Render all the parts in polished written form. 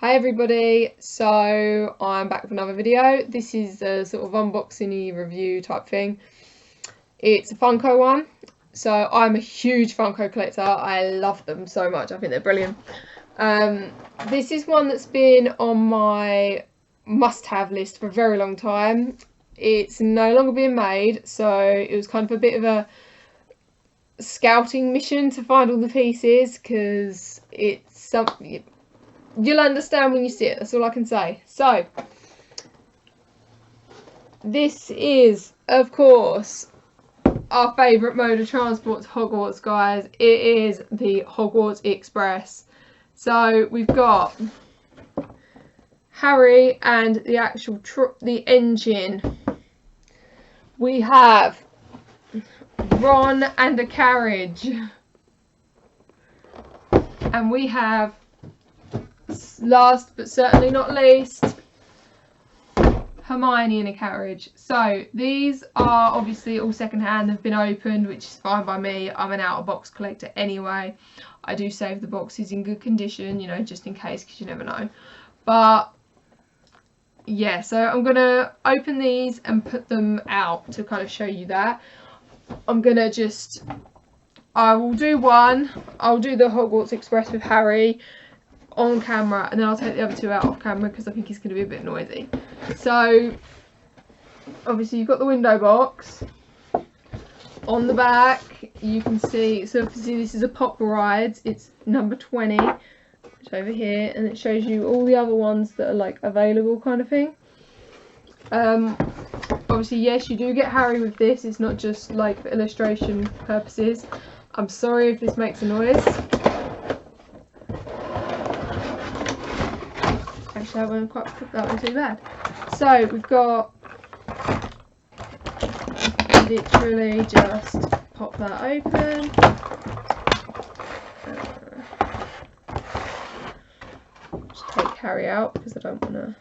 Hi everybody, so I'm back with another video. This is a sort of unboxing-y review type thing. It's a Funko one. So I'm a huge Funko collector. I love them so much. I think they're brilliant. This is one that's been on my must-have list for a very long time. It's no longer being made, so it was kind of a bit of a scouting mission to find all the pieces, because it's something you'll understand when you see it. That's all I can say. So this is, of course, our favourite mode of transport to Hogwarts, guys. It is the Hogwarts Express. So we've got Harry and the actual the engine. We have Ron and a carriage. And we have, last but certainly not least, Hermione in a carriage. So these are obviously all second-hand. They've been opened, which is fine by me. I'm an out-of-box collector anyway. I do save the boxes in good condition, you know, just in case, because you never know. But yeah, so I'm gonna open these and put them out to kind of show you that. I will do one. I'll do the Hogwarts Express with Harry on camera, and then I'll take the other two out off camera because I think it's going to be a bit noisy. So obviously you've got the window box. On the back you can see, so obviously this is a Pop Rides, it's number 20, which over here, and it shows you all the other ones that are like available kind of thing. Obviously, yes, you do get Harry with this. It's not just like for illustration purposes. I'm sorry if this makes a noise. Actually, I won't quite put that one too bad. So we've got, literally just pop that open. Just take Harry out because I don't want to.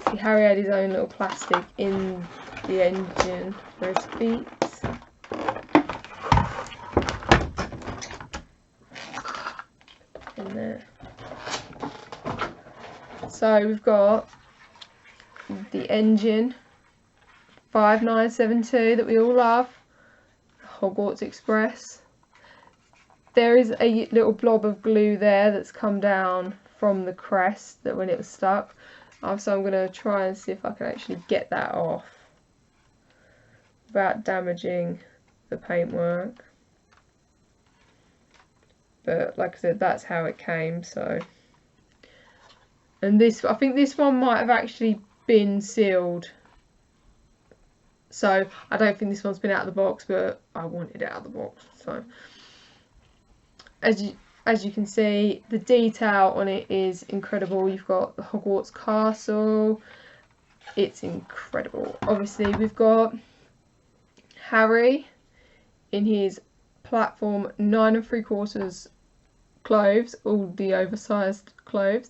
See, Harry had his own little plastic in the engine for his feet. In there. So we've got the engine 5972 that we all love, Hogwarts Express. There is a little blob of glue there that's come down from the crest that when it was stuck. So I'm going to try and see if I can actually get that off without damaging the paintwork. But like I said, that's how it came. So, and this, I think this one might have actually been sealed. So I don't think this one's been out of the box, but I wanted it out of the box. So as you can see, the detail on it is incredible. You've got the Hogwarts Castle. It's incredible. Obviously, we've got Harry in his platform 9 3/4 clothes, all the oversized clothes.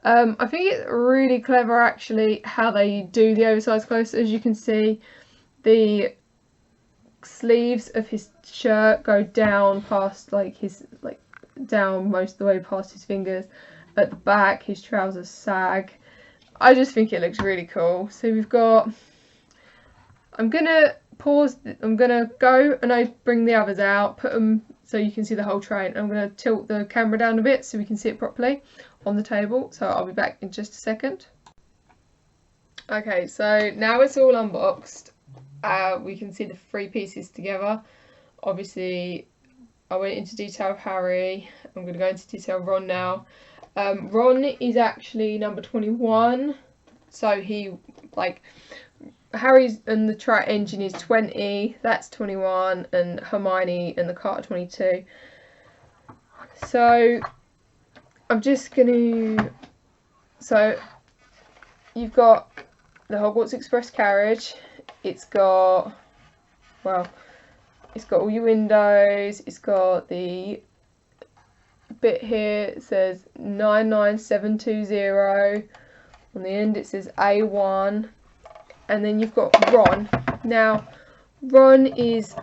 I think it's really clever actually how they do the oversized clothes. As you can see, the sleeves of his shirt go down past down most of the way past his fingers. At the back his trousers sag. I just think it looks really cool. So we've got, I'm gonna pause, I'm gonna go and I bring the others out, put them so you can see the whole train. I'm gonna tilt the camera down a bit so we can see it properly on the table. So I'll be back in just a second. Okay, so now it's all unboxed. We can see the 3 pieces together. Obviously I went into detail with Harry. I'm going to go into detail with Ron now. Ron is actually number 21. So he, like, Harry's and the engine is 20. That's 21. And Hermione and the cart are 22. So I'm just going to... So you've got the Hogwarts Express Carriage. It's got, well, it's got all your windows. It's got the bit here, it says 99720. On the end it says A1. And then you've got Ron. Now, Ron is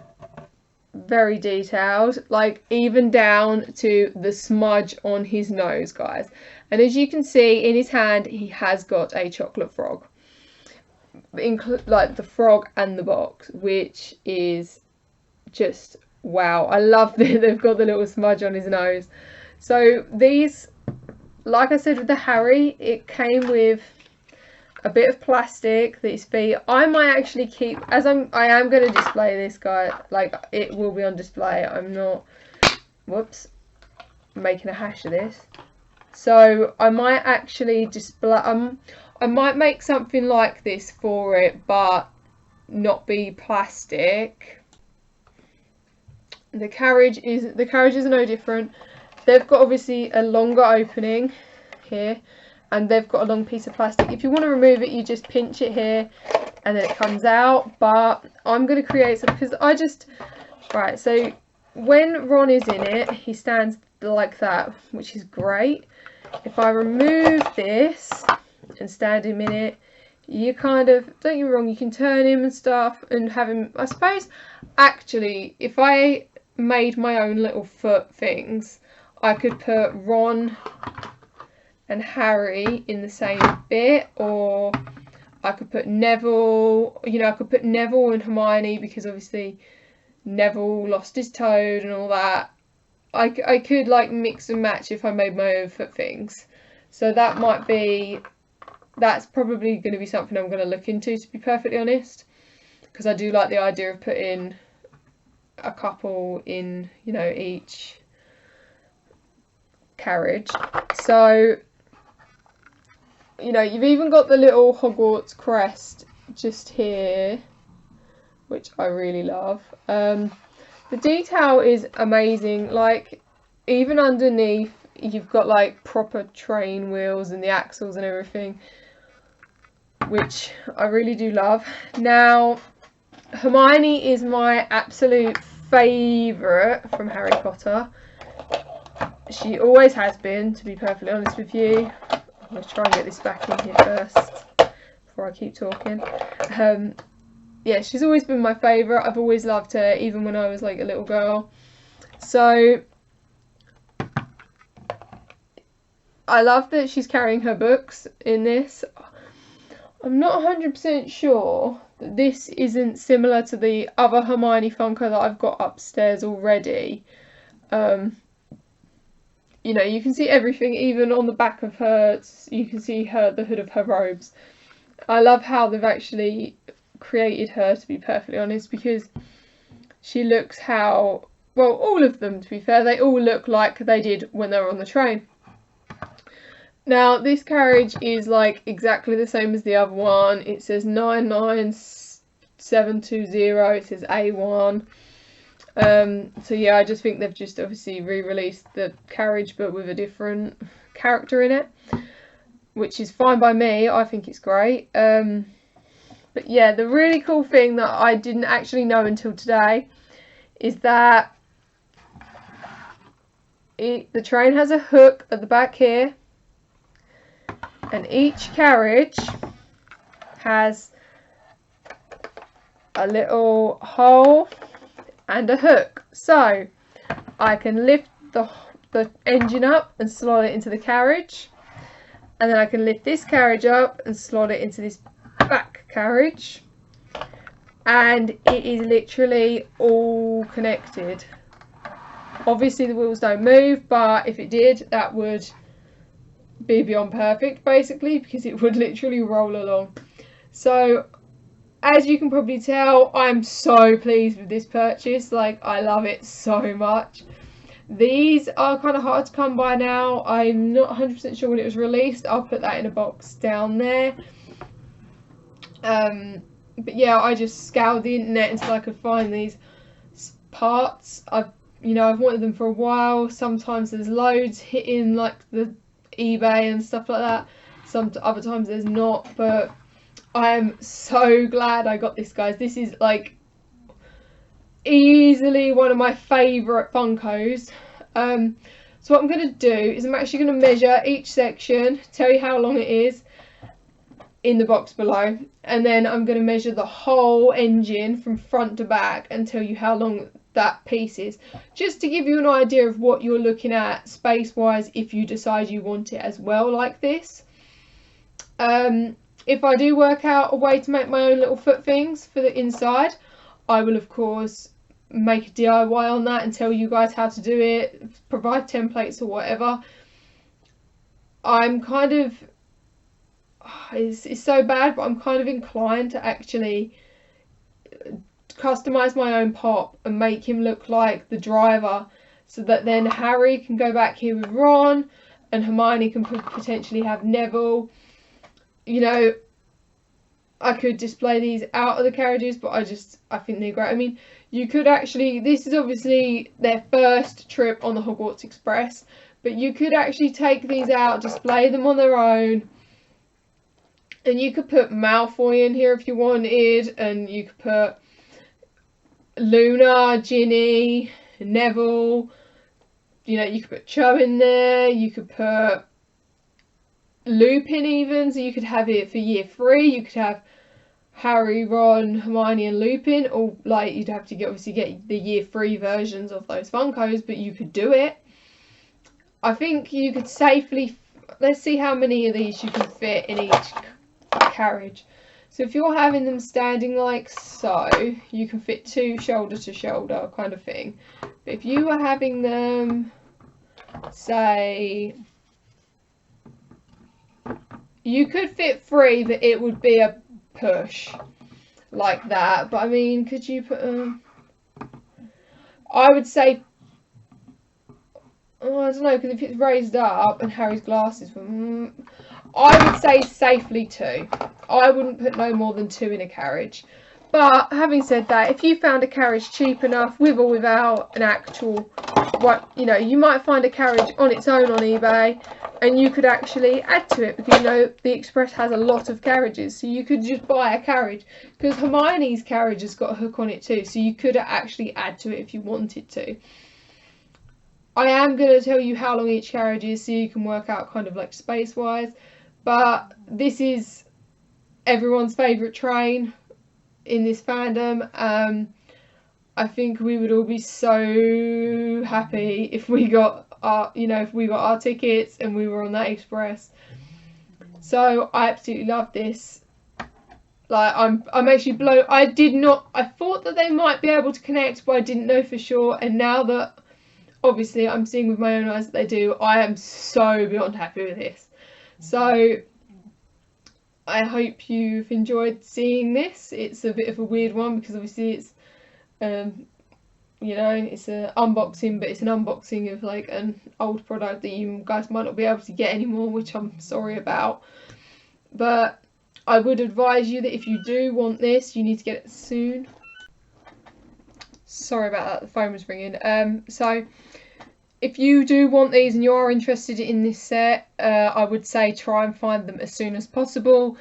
very detailed, like even down to the smudge on his nose, guys. And as you can see in his hand, he has got a chocolate frog, like the frog and the box, which is just wow. I love that they've got the little smudge on his nose. So these, like I said with the Harry, it came with a bit of plastic, these feet. I might actually keep, as I am going to display this guy, like it will be on display. I'm not, whoops, making a hash of this. So I might actually display, I might make something like this for it, but not be plastic. The carriage is no different. They've got obviously a longer opening here, and they've got a long piece of plastic. If you want to remove it, you just pinch it here and then it comes out. But I'm going to create some, because I just, right, so when Ron is in it, he stands like that, which is great. If I remove this and stand him in it, you kind of, don't get me wrong, you can turn him and stuff and have him, I suppose, actually, if I made my own little foot things, I could put Ron and Harry in the same bit, or I could put Neville, you know, I could put Neville and Hermione, because obviously Neville lost his toad and all that. I could like mix and match if I made my own foot things. So that might be, that's probably going to be something I'm going to look into, to be perfectly honest, because I do like the idea of putting a couple in, you know, each carriage. So, you know, you've even got the little Hogwarts crest just here, which I really love. The detail is amazing. Like, even underneath, you've got like proper train wheels and the axles and everything, which I really do love. Now, Hermione is my absolute favourite from Harry Potter. She always has been, to be perfectly honest with you. I'm going to try and get this back in here first before I keep talking. Yeah, she's always been my favourite. I've always loved her, even when I was like a little girl. So I love that she's carrying her books in this. I'm not 100% sure that this isn't similar to the other Hermione Funko that I've got upstairs already. You know, you can see everything, even on the back of her, you can see the hood of her robes. I love how they've actually created her, to be perfectly honest, because she looks how, well, all of them, to be fair, they all look like they did when they were on the train. Now, this carriage is like exactly the same as the other one. It says 99720, it says A1. So yeah, I just think they've just obviously re-released the carriage but with a different character in it, which is fine by me. I think it's great. But yeah, the really cool thing that I didn't actually know until today is that the train has a hook at the back here, and each carriage has a little hole and a hook. So I can lift the engine up and slot it into the carriage, and then I can lift this carriage up and slot it into this back carriage, and it is literally all connected. Obviously the wheels don't move, but if it did, that would be beyond perfect, basically, because it would literally roll along. So as you can probably tell, I'm so pleased with this purchase. Like, I love it so much. These are kind of hard to come by now. I'm not 100% sure when it was released. I'll put that in a box down there. But yeah, I just scoured the internet until I could find these parts. I've wanted them for a while. Sometimes there's loads hitting like the eBay and stuff like that. Other times there's not, but I am so glad I got this, guys. This is like easily one of my favourite Funkos. So what I'm going to do is I'm actually going to measure each section, tell you how long it is in the box below, and then I'm going to measure the whole engine from front to back and tell you how long that piece is, just to give you an idea of what you're looking at space wise if you decide you want it as well like this. If I do work out a way to make my own little foot things for the inside, I will of course make a DIY on that and tell you guys how to do it, provide templates or whatever. I'm kind of, it's so bad, but I'm kind of inclined to actually customize my own Pop and make him look like the driver, so that then Harry can go back here with Ron and Hermione can potentially have Neville. You know, I could display these out of the carriages, but I think they're great. I mean, you could actually, this is obviously their first trip on the Hogwarts Express, but you could actually take these out, display them on their own, and you could put Malfoy in here if you wanted, and you could put Luna, Ginny, Neville, you know, you could put Cho in there, you could put Lupin even, so you could have it for year 3, you could have Harry, Ron, Hermione and Lupin, or like you'd have to obviously get the year 3 versions of those Funkos, but you could do it. I think you could safely, let's see how many of these you can fit in each carriage. So if you're having them standing like so, you can fit 2 shoulder to shoulder kind of thing. But if you were having them, say, you could fit 3, but it would be a push like that. But I mean, could you put I would say, oh, I don't know, because if it's raised up and Harry's glasses, I would say safely 2. I wouldn't put no more than 2 in a carriage. But having said that, if you found a carriage cheap enough, with or without an actual, what, you know, you might find a carriage on its own on eBay, and you could actually add to it, because you know the Express has a lot of carriages, so you could just buy a carriage, because Hermione's carriage has got a hook on it too, so you could actually add to it if you wanted to. I am going to tell you how long each carriage is, so you can work out kind of like space wise, but this is everyone's favourite train in this fandom. I think we would all be so happy if we got our, you know, if we got our tickets and we were on that Express. So I absolutely love this. Like, I'm actually blown. I thought that they might be able to connect, but I didn't know for sure. And now that obviously I'm seeing with my own eyes that they do, I am so beyond happy with this. So I hope you've enjoyed seeing this. It's a bit of a weird one because obviously it's you know, it's an unboxing, but it's an unboxing of like an old product that you guys might not be able to get anymore, which I'm sorry about. But I would advise you that if you do want this, you need to get it soon. Sorry about that, the phone was ringing. So if you do want these and you are interested in this set, I would say try and find them as soon as possible.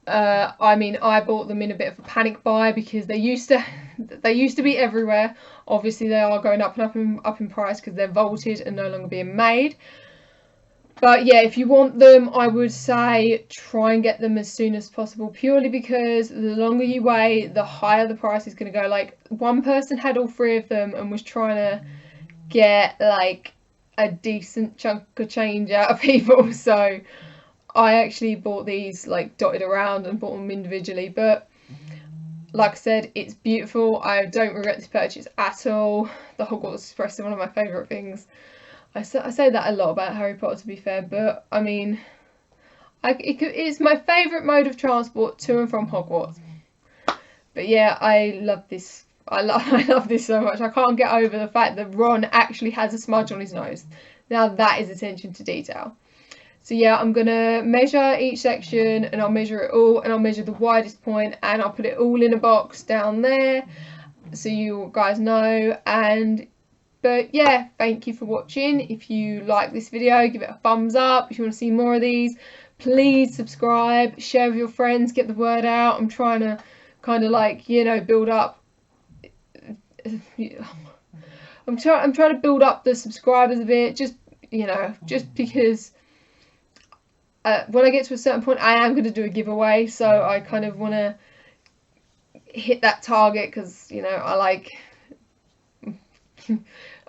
I mean, I bought them in a bit of a panic buy because they used to be everywhere. Obviously they are going up and up in price because they're vaulted and no longer being made. But yeah, if you want them, I would say try and get them as soon as possible, purely because the longer you wait, the higher the price is going to go. Like, one person had all 3 of them and was trying to get like a decent chunk of change out of people, so I actually bought these like dotted around and bought them individually. But like I said, it's beautiful. I don't regret this purchase at all. The Hogwarts Express is one of my favourite things. I say that a lot about Harry Potter, to be fair, but I mean, it's my favourite mode of transport to and from Hogwarts. But yeah, I love this. I love this so much. I can't get over the fact that Ron actually has a smudge on his nose. Now that is attention to detail. So yeah, I'm going to measure each section, and I'll measure it all, and I'll measure the widest point, and I'll put it all in a box down there so you guys know. But yeah, thank you for watching. If you like this video, give it a thumbs up. If you want to see more of these, please subscribe, share with your friends, get the word out. I'm trying to kind of like, you know, build up. I'm trying to build up the subscribers a bit, just, you know, just because when I get to a certain point, I am going to do a giveaway, so I kind of want to hit that target because, you know, I like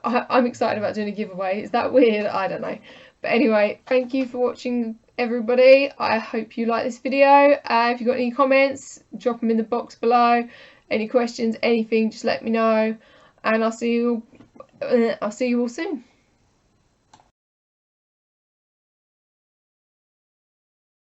I'm excited about doing a giveaway. Is that weird? I don't know. But anyway, thank you for watching, everybody. I hope you like this video. If you've got any comments, drop them in the box below. Any questions, anything, just let me know. And I'll see you all soon.